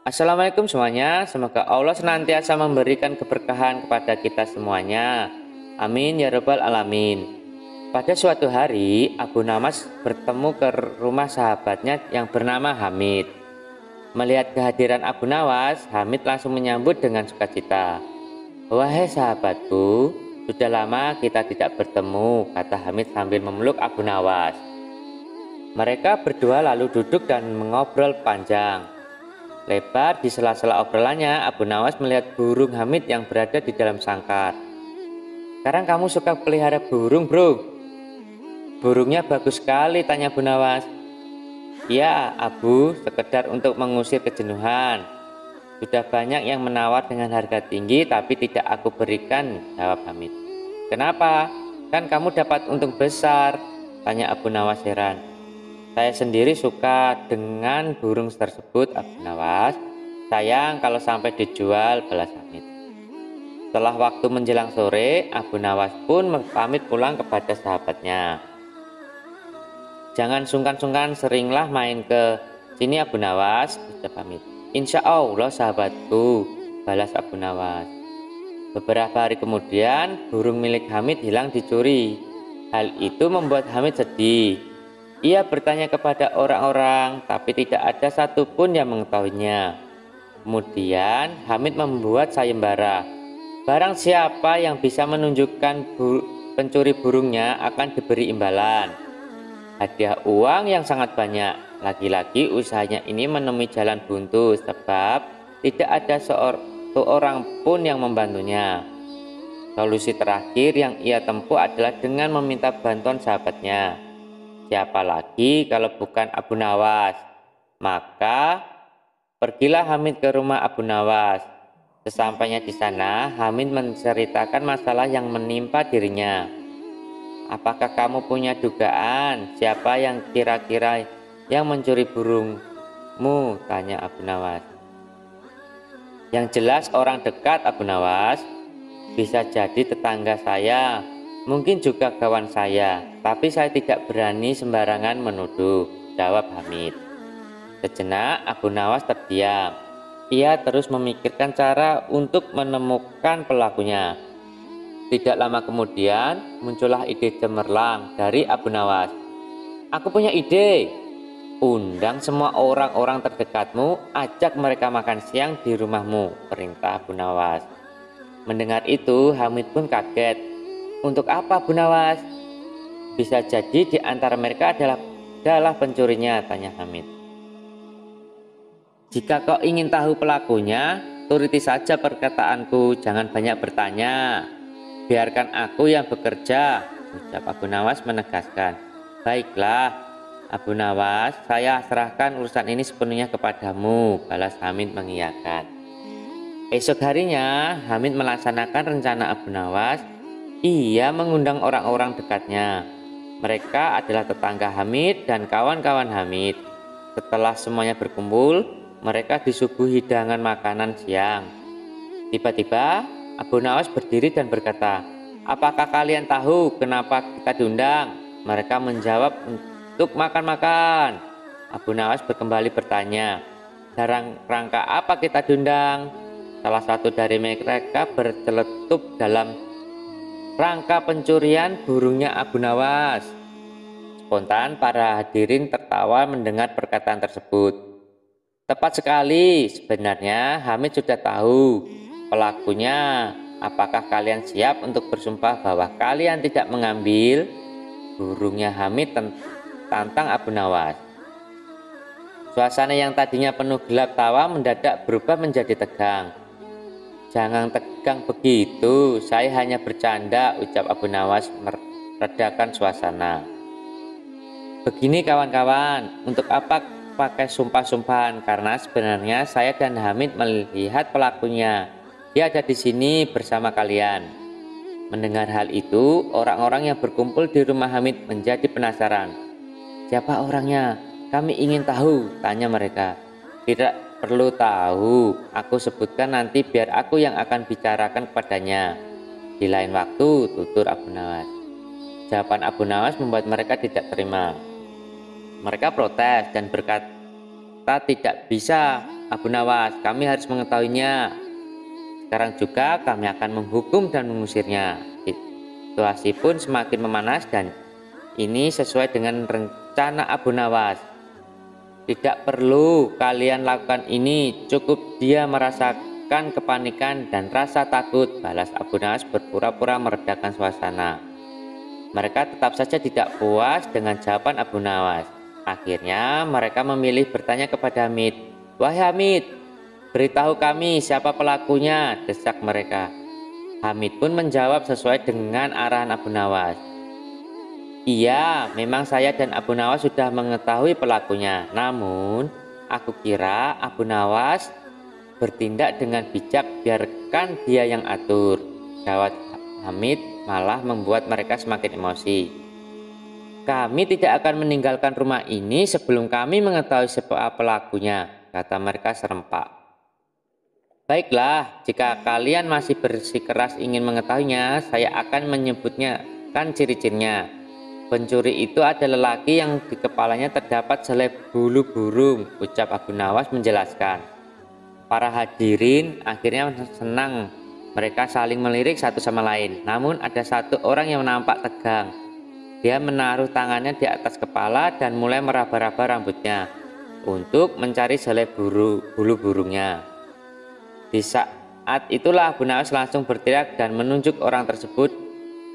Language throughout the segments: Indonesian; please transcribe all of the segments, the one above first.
Assalamualaikum semuanya, semoga Allah senantiasa memberikan keberkahan kepada kita semuanya. Amin ya rabbal alamin. Pada suatu hari, Abu Nawas bertemu ke rumah sahabatnya yang bernama Hamid. Melihat kehadiran Abu Nawas, Hamid langsung menyambut dengan sukacita. "Wahai sahabatku, sudah lama kita tidak bertemu," kata Hamid sambil memeluk Abu Nawas. Mereka berdua lalu duduk dan mengobrol panjang lebar. Di sela-sela obrolannya, Abu Nawas melihat burung Hamid yang berada di dalam sangkar. "Sekarang kamu suka pelihara burung, bro?" "Burungnya bagus sekali," tanya Abu Nawas. "Ya, Abu, sekedar untuk mengusir kejenuhan. Sudah banyak yang menawar dengan harga tinggi, tapi tidak aku berikan," jawab Hamid. "Kenapa? Kan kamu dapat untung besar," tanya Abu Nawas heran. "Saya sendiri suka dengan burung tersebut, Abu Nawas. Sayang kalau sampai dijual," balas Hamid. Setelah waktu menjelang sore, Abu Nawas pun pamit pulang kepada sahabatnya. "Jangan sungkan-sungkan, seringlah main ke sini, Abu Nawas," ucap Hamid. "Insya Allah sahabatku," balas Abu Nawas. Beberapa hari kemudian, burung milik Hamid hilang dicuri. Hal itu membuat Hamid sedih. Ia bertanya kepada orang-orang, tapi tidak ada satupun yang mengetahuinya. Kemudian Hamid membuat sayembara. Barang siapa yang bisa menunjukkan pencuri burungnya akan diberi imbalan hadiah uang yang sangat banyak. Lagi-lagi usahanya ini menemui jalan buntu sebab tidak ada seorang orang pun yang membantunya. Solusi terakhir yang ia tempuh adalah dengan meminta bantuan sahabatnya. Siapa lagi kalau bukan Abu Nawas? Maka pergilah Hamid ke rumah Abu Nawas. Sesampainya di sana, Hamid menceritakan masalah yang menimpa dirinya. "Apakah kamu punya dugaan siapa yang kira-kira yang mencuri burungmu?" tanya Abu Nawas. "Yang jelas orang dekat, Abu Nawas. Bisa jadi tetangga saya, mungkin juga kawan saya, tapi saya tidak berani sembarangan menuduh," jawab Hamid. Sejenak Abu Nawas terdiam. Ia terus memikirkan cara untuk menemukan pelakunya. Tidak lama kemudian muncullah ide cemerlang dari Abu Nawas. "Aku punya ide. Undang semua orang-orang terdekatmu, ajak mereka makan siang di rumahmu," perintah Abu Nawas. Mendengar itu, Hamid pun kaget. "Untuk apa, Abu Nawas? Bisa jadi di antara mereka adalah pencurinya," tanya Hamid. "Jika kau ingin tahu pelakunya, turuti saja perkataanku, jangan banyak bertanya. Biarkan aku yang bekerja," ucap Abu Nawas menegaskan. "Baiklah, Abu Nawas, saya serahkan urusan ini sepenuhnya kepadamu," balas Hamid mengiyakan. Esok harinya, Hamid melaksanakan rencana Abu Nawas. Ia mengundang orang-orang dekatnya. Mereka adalah tetangga Hamid dan kawan-kawan Hamid. Setelah semuanya berkumpul, mereka disuguhi hidangan makanan siang. Tiba-tiba Abu Nawas berdiri dan berkata, "Apakah kalian tahu kenapa kita diundang?" Mereka menjawab, "Untuk makan-makan." Abu Nawas kembali bertanya, "Dalam rangka apa kita diundang?" Salah satu dari mereka berceletuk, "Dalam rangka pencurian burungnya Abu Nawas." Spontan para hadirin tertawa mendengar perkataan tersebut. Tepat sekali, sebenarnya Hamid sudah tahu pelakunya. Apakah kalian siap untuk bersumpah bahwa kalian tidak mengambil? Burungnya Hamid tantang Abu Nawas. Suasana yang tadinya penuh gelap tawa mendadak berubah menjadi tegang. "Jangan tegang begitu, saya hanya bercanda," ucap Abu Nawas meredakan suasana. "Begini kawan-kawan, untuk apa pakai sumpah-sumpahan? Karena sebenarnya saya dan Hamid melihat pelakunya. Dia ada di sini bersama kalian." Mendengar hal itu, orang-orang yang berkumpul di rumah Hamid menjadi penasaran. "Siapa orangnya? Kami ingin tahu," tanya mereka. "Tidak perlu tahu, aku sebutkan nanti biar aku yang akan bicarakan kepadanya di lain waktu," tutur Abu Nawas. Jawaban Abu Nawas membuat mereka tidak terima. Mereka protes dan berkata tidak bisa Abu Nawas, kami harus mengetahuinya. Sekarang juga kami akan menghukum dan mengusirnya. Situasi pun semakin memanas dan ini sesuai dengan rencana Abu Nawas. Tidak perlu kalian lakukan ini, cukup dia merasakan kepanikan dan rasa takut, balas Abu Nawas berpura-pura meredakan suasana. Mereka tetap saja tidak puas dengan jawaban Abu Nawas. Akhirnya mereka memilih bertanya kepada Hamid. "Wahai Hamid, beritahu kami siapa pelakunya," desak mereka. Hamid pun menjawab sesuai dengan arahan Abu Nawas. "Iya, memang saya dan Abu Nawas sudah mengetahui pelakunya. Namun, aku kira Abu Nawas bertindak dengan bijak, biarkan dia yang atur," jawab Hamid, malah membuat mereka semakin emosi. "Kami tidak akan meninggalkan rumah ini sebelum kami mengetahui siapa pelakunya," kata mereka serempak. "Baiklah, jika kalian masih bersikeras ingin mengetahuinya, saya akan menyebutnya kan ciri-cirinya. Pencuri itu ada lelaki yang di kepalanya terdapat selai bulu burung," ucap Abu Nawas menjelaskan. Para hadirin akhirnya senang. Mereka saling melirik satu sama lain. Namun ada satu orang yang nampak tegang. Dia menaruh tangannya di atas kepala dan mulai meraba-raba rambutnya untuk mencari selai bulu burungnya. Di saat itulah Abu Nawas langsung berteriak dan menunjuk orang tersebut.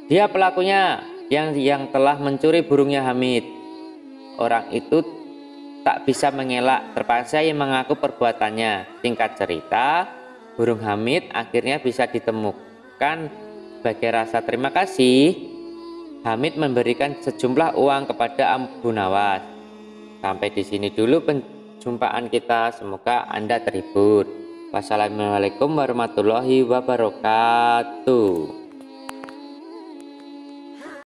"Dia pelakunya yang telah mencuri burungnya Hamid." Orang itu tak bisa mengelak, terpaksa ia mengaku perbuatannya. Singkat cerita, burung Hamid akhirnya bisa ditemukan. Sebagai rasa terima kasih, Hamid memberikan sejumlah uang kepada Abu Nawas. Sampai di sini dulu perjumpaan kita, semoga Anda terhibur. Wassalamualaikum warahmatullahi wabarakatuh.